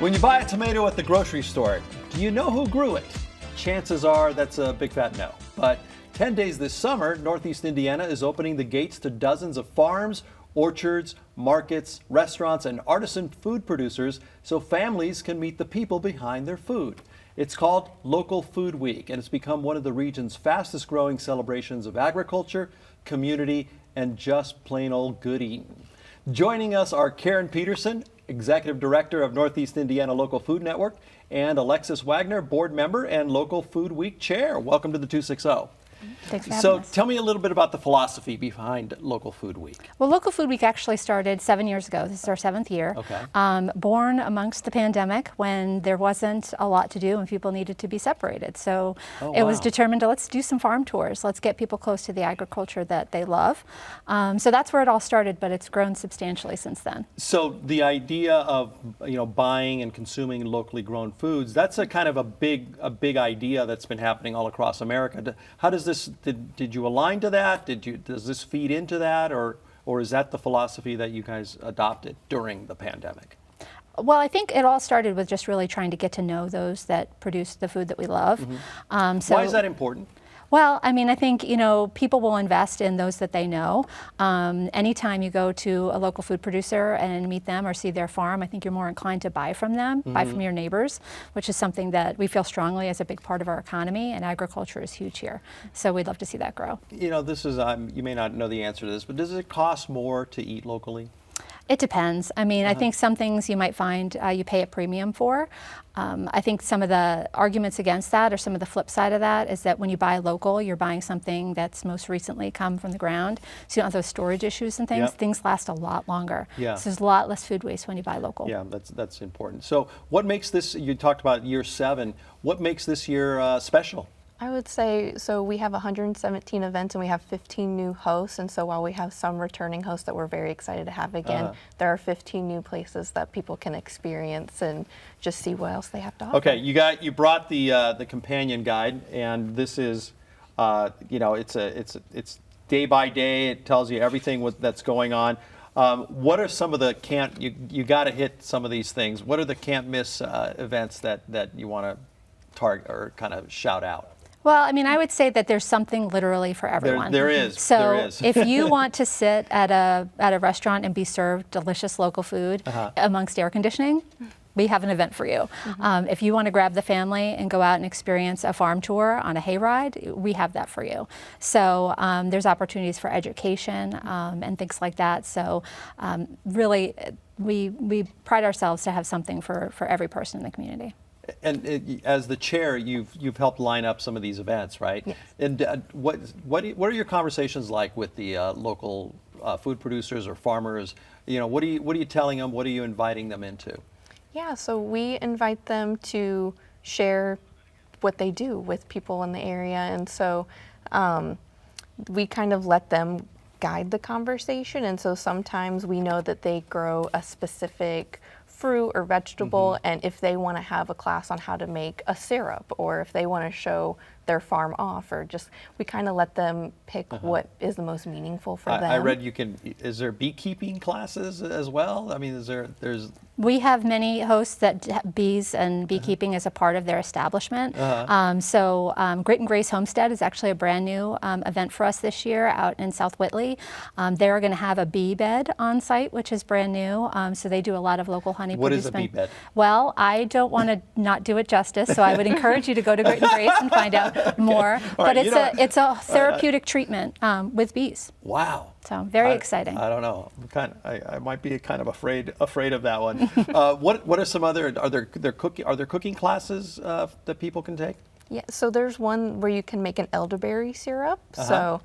When you buy a tomato at the grocery store, do you know who grew it? Chances are that's a big fat no. But 10 days this summer, Northeast Indiana is opening the gates to dozens of farms, orchards, markets, restaurants, and artisan food producers so families can meet the people behind their food. It's called Local Food Week, and it's become one of the region's fastest growing celebrations of agriculture, community, and just plain old good eating. Joining us are Karen Peterson, Executive Director of Northeast Indiana Local Food Network, and Alexis Wagner, Board Member and Local Food Week Chair. Welcome to the 260. Thanks for having us. Tell me a little bit about the philosophy behind Local Food Week. Well, Local Food Week actually started 7 years ago. This is our 7th year. Okay. Born amongst the pandemic when there wasn't a lot to do and people needed to be separated. So it was determined to let's do some farm tours. Let's get people close to the agriculture that they love. So that's where it all started, but it's grown substantially since then. So the idea of buying and consuming locally grown foods, that's a kind of a big idea that's been happening all across America. How does this did you align to that? Does this feed into that, or is that the philosophy that you guys adopted during the pandemic? Well, I think it all started with just really trying to get to know those that produce the food that we love. Mm-hmm. Why is that important? Well, I mean, I think, people will invest in those that they know. Anytime you go to a local food producer and meet them or see their farm, I think you're more inclined to buy from them, buy from your neighbors, which is something that we feel strongly as a big part of our economy, and agriculture is huge here. So we'd love to see that grow. This is, you may not know the answer to this, but does it cost more to eat locally? It depends. I mean, I think some things you might find you pay a premium for. I think some of the arguments against that, or some of the flip side of that, is that when you buy local, you're buying something that's most recently come from the ground, so you don't have those storage issues and things. Things last a lot longer. Yeah. So there's a lot less food waste when you buy local. Yeah, that's important. So what makes this, you talked about year 7, what makes this year special? I would say, so we have 117 events and we have 15 new hosts, and so while we have some returning hosts that we're very excited to have again, there are 15 new places that people can experience and just see what else they have to offer. Okay, you brought the companion guide, and this is, it's day by day. It tells you everything that's going on. What are some of the you got to hit some of these things? What are the can't miss events that you want to target or kind of shout out? Well, I mean, I would say that there's something literally for everyone. There is. So there is. if you want to sit at a restaurant and be served delicious local food amongst air conditioning, we have an event for you. If you want to grab the family and go out and experience a farm tour on a hayride, we have that for you. So there's opportunities for education and things like that. So really, we pride ourselves to have something for every person in the community. And as the chair, you've helped line up some of these events, right? Yes. And what are your conversations like with the local food producers or farmers? What are you telling them? What are you inviting them into? Yeah, so we invite them to share what they do with people in the area, and so we kind of let them guide the conversation. And so sometimes we know that they grow a specific fruit or vegetable, and if they want to have a class on how to make a syrup, or if they want to show their farm off, or just we kind of let them pick what is the most meaningful for them. I read is there beekeeping classes as well? I mean, there's We have many hosts that bees and beekeeping is a part of their establishment. So Grit and Grace Homestead is actually a brand new event for us this year out in South Whitley. They're going to have a bee bed on site, which is brand new. So they do a lot of local honey What is producement. a bee bed? Well, I don't want to not do it justice, so I would encourage you to go to Grit and Grace and find out more. But it's a therapeutic treatment with bees. Wow. So very exciting. I don't know. I might be kind of afraid of that one. What are some other? Are there cooking classes that people can take? Yeah, so there's one where you can make an elderberry syrup. So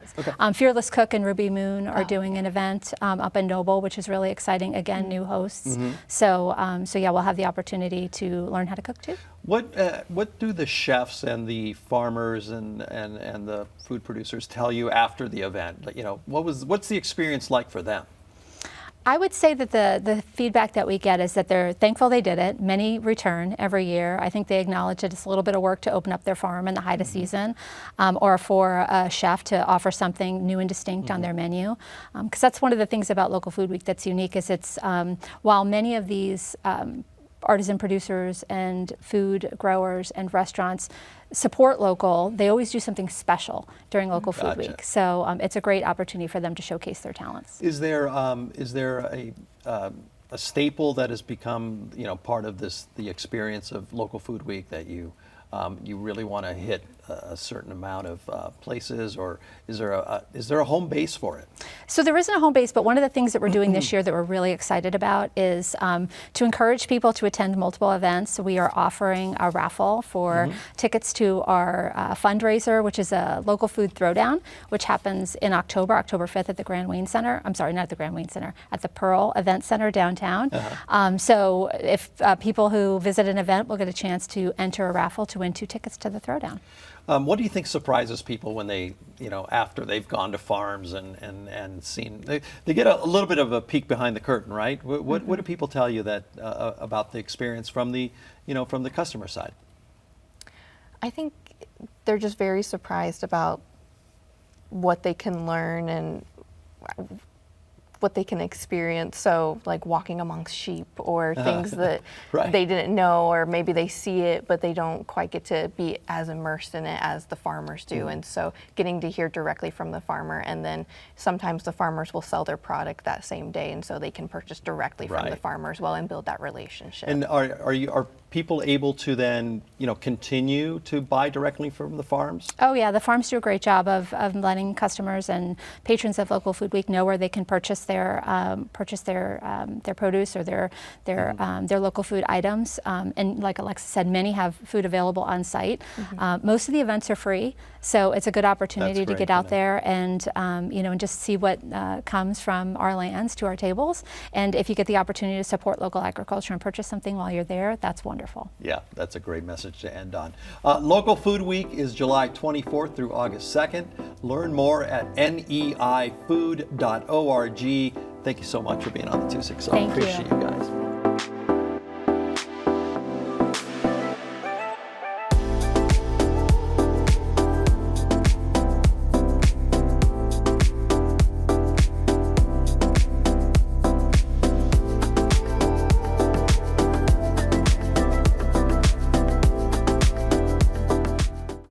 Fearless Cook and Ruby Moon are doing an event up in Noble, which is really exciting. Again, new hosts. So yeah, we'll have the opportunity to learn how to cook too. What do the chefs and the farmers and the food producers tell you after the event? What's the experience like for them? I would say that the feedback that we get is that they're thankful they did it. Many return every year. I think they acknowledge that it's a little bit of work to open up their farm in the height of season, or for a chef to offer something new and distinct on their menu. Because that's one of the things about Local Food Week that's unique is it's, while many of these artisan producers and food growers and restaurants support local, they always do something special during Local Food Gotcha. Week. So it's a great opportunity for them to showcase their talents. Is there a staple that has become part of the experience of Local Food Week that you really want to hit a certain amount of places, or is there a home base for it? So there isn't a home base, but one of the things that we're doing this year that we're really excited about is to encourage people to attend multiple events. So we are offering a raffle for tickets to our fundraiser, which is a local food throwdown, which happens in October 5th at the Grand Wayne Center. I'm sorry, not at the Grand Wayne Center, at the Pearl Event Center downtown. So if people who visit an event will get a chance to enter a raffle to win 2 tickets to the throwdown. What do you think surprises people when they, after they've gone to farms and seen, they get a little bit of a peek behind the curtain, right? What do people tell you that about the experience from the customer side? I think they're just very surprised about what they can learn and what they can experience. So like walking amongst sheep or things that Right. they didn't know, or maybe they see it, but they don't quite get to be as immersed in it as the farmers do. And so getting to hear directly from the farmer, and then sometimes the farmers will sell their product that same day, and so they can purchase directly from the Right. farmer as well and build that relationship. And are people able to then continue to buy directly from the farms? Oh yeah, the farms do a great job of letting customers and patrons of Local Food Week know where they can purchase their produce or their local food items. And like Alexa said, many have food available on site. Most of the events are free, so it's a good opportunity to great get to out know. there and and just see what comes from our lands to our tables. And if you get the opportunity to support local agriculture and purchase something while you're there, that's wonderful. Yeah, that's a great message to end on. Local Food Week is July 24th through August 2nd. Learn more at neifood.org. Thank you so much for being on the 260. Thank you. Appreciate you guys.